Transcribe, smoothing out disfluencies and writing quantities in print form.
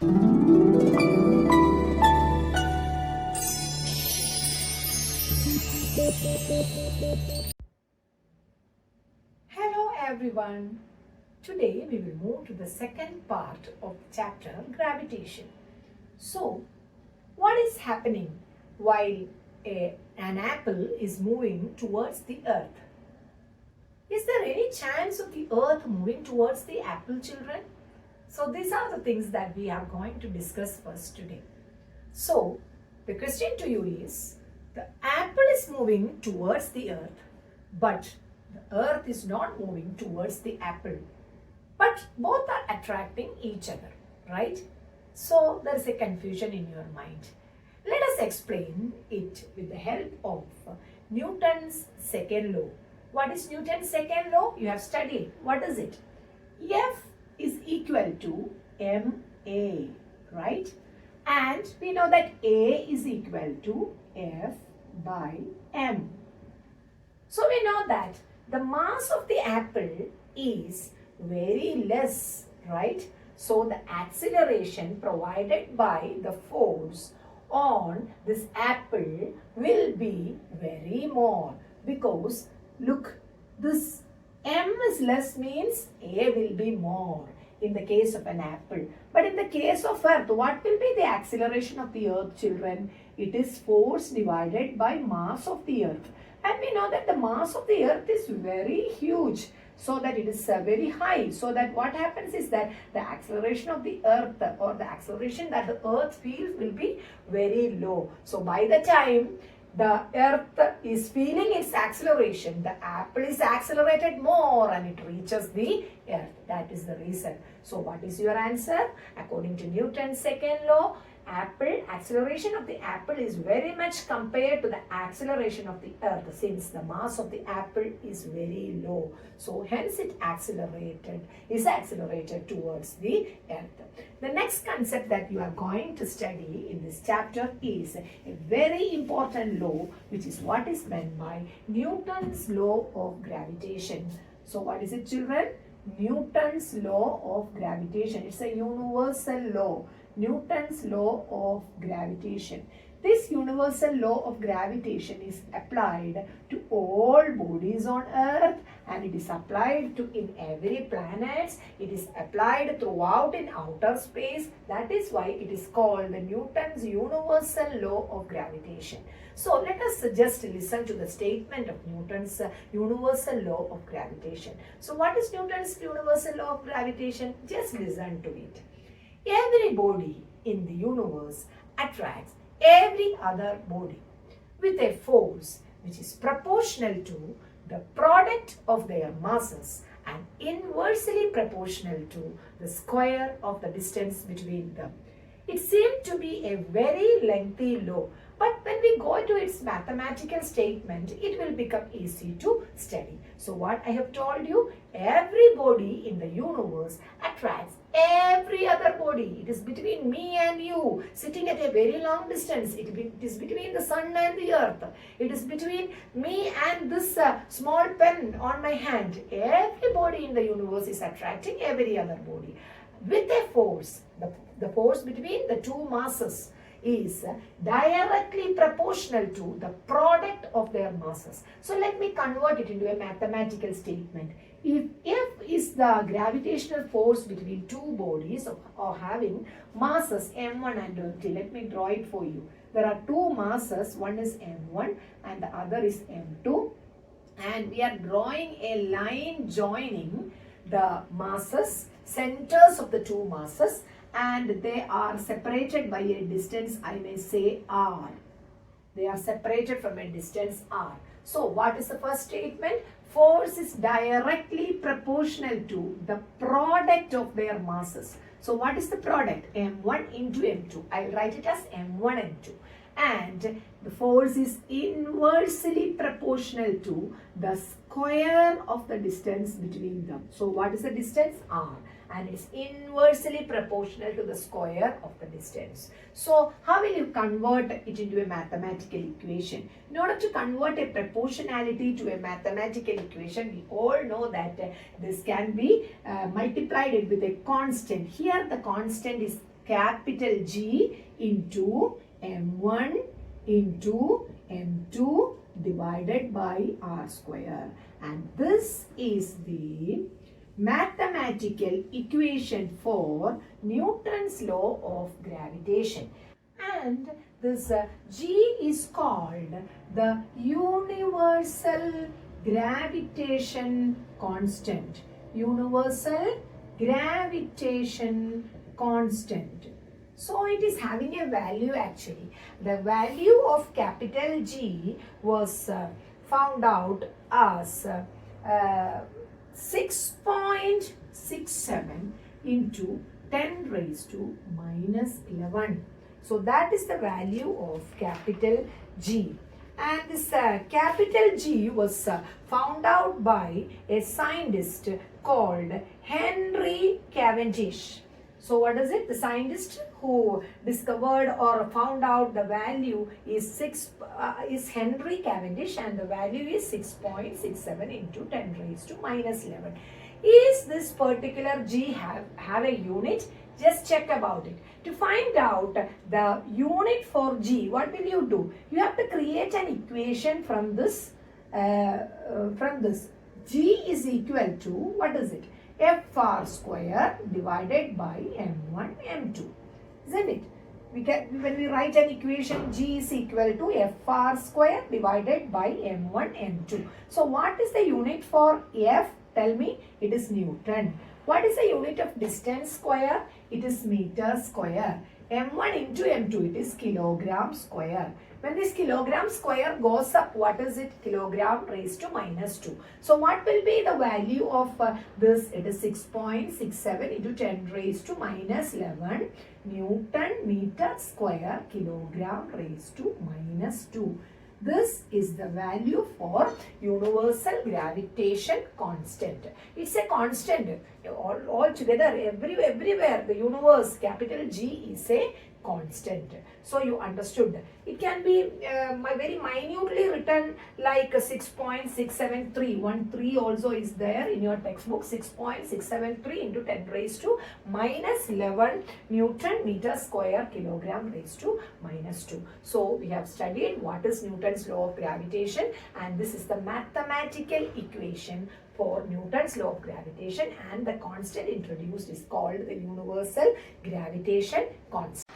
Hello everyone. Today we will move to the second part of chapter Gravitation. So, what is happening while an apple is moving towards the earth? Is there any chance of the earth moving towards the apple, children? So, these are the things that we are going to discuss first today. So, the question to you is, the apple is moving towards the earth, but the earth is not moving towards the apple. But both are attracting each other, right? So, there is a confusion in your mind. Let us explain it with the help of Newton's second law. What is Newton's second law? You have studied. What is it? F is equal to ma, right? And we know that A is equal to F by m. So we know that the mass of the apple is very less, right? So the acceleration provided by the force on this apple will be very more, because look, this m is less means A will be more in the case of an apple. But in the case of earth, what will be the acceleration of the earth, children? It is force divided by mass of the earth. And we know that the mass of the earth is very huge, so that it is very high. So that what happens is that the acceleration of the earth, or the acceleration that the earth feels, will be very low. So by the time the earth is feeling its acceleration, the apple is accelerated more and it reaches the earth. That is the reason. So what is your answer? According to Newton's second law, acceleration of the apple is very much compared to the acceleration of the earth, since the mass of the apple is very low. So hence it is accelerated towards the earth. The next concept that you are going to study in this chapter is a very important law, which is what is meant by Newton's law of gravitation. So what is it, children? Newton's law of gravitation. It's a universal law. Newton's law of gravitation. This universal law of gravitation is applied to all bodies on earth, and it is applied to in every planet. It is applied throughout in outer space. That is why it is called the Newton's universal law of gravitation. So let us just listen to the statement of Newton's universal law of gravitation. So what is Newton's universal law of gravitation? Just listen to it. Every body in the universe attracts every other body with a force which is proportional to the product of their masses and inversely proportional to the square of the distance between them. It seemed to be a very lengthy law, but when we go to its mathematical statement, it will become easy to study. So what I have told you, every body in the universe attracts every other body. It is between me and you, sitting at a very long distance. It is between the sun and the earth. It is between me and this small pen on my hand. Every body in the universe is attracting every other body with a force. The force between the two masses is directly proportional to the product of their masses. So let me convert it into a mathematical statement. If F is the gravitational force between two bodies or having masses m1 and m2, let me draw it for you. There are two masses, one is m1 and the other is m2, and we are drawing a line joining the masses, centers of the two masses, and they are separated by a distance, I may say r. They are separated from a distance r. So what is the first statement? Force is directly proportional to the product of their masses. So what is the product? m1 into m2. I will write it as m1 and 2. And the force is inversely proportional to the square of the distance between them. So what is the distance? R. And it's inversely proportional to the square of the distance. So how will you convert it into a mathematical equation? In order to convert a proportionality to a mathematical equation, we all know that this can be multiplied with a constant. Here the constant capital G into m1 into m2 divided by r square. And this is the mathematical equation for Newton's law of gravitation. And this G is called the universal gravitation constant. Universal gravitation constant. So it is having a value actually. The value of capital G was found out as 6.67 into 10 raised to minus 11. So that is the value of capital G. And this capital G was found out by a scientist called Henry Cavendish. So what is it? The scientist who discovered or found out the value is Henry Cavendish, and the value is 6.67 into 10 raised to minus 11. Is this particular G have a unit? Just check about it. To find out the unit for G, what will you do? You have to create an equation from this. G is equal to, what is it? Fr square divided by m1 m2, isn't it? When we write an equation, G is equal to Fr square divided by m1 m2. So what is the unit for F? Tell me. It is Newton. What is the unit of distance square? It is meter square. m1 into m2, it is kilogram square. When this kilogram square goes up, what is it? Kilogram raised to minus 2. So what will be the value of this? It is 6.67 into 10 raised to minus 11 Newton meter square kilogram raised to minus 2. This is the value for universal gravitation constant. It's a constant. All together, everywhere, the universe, capital G is a constant. So you understood. It can be very minutely written like 6.673. 1 3 also is there in your textbook. 6.673 into 10 raised to minus 11 Newton meter square kilogram raised to minus 2. So we have studied what is Newton's law of gravitation, and this is the mathematical equation for Newton's law of gravitation, and the constant introduced is called the universal gravitation constant.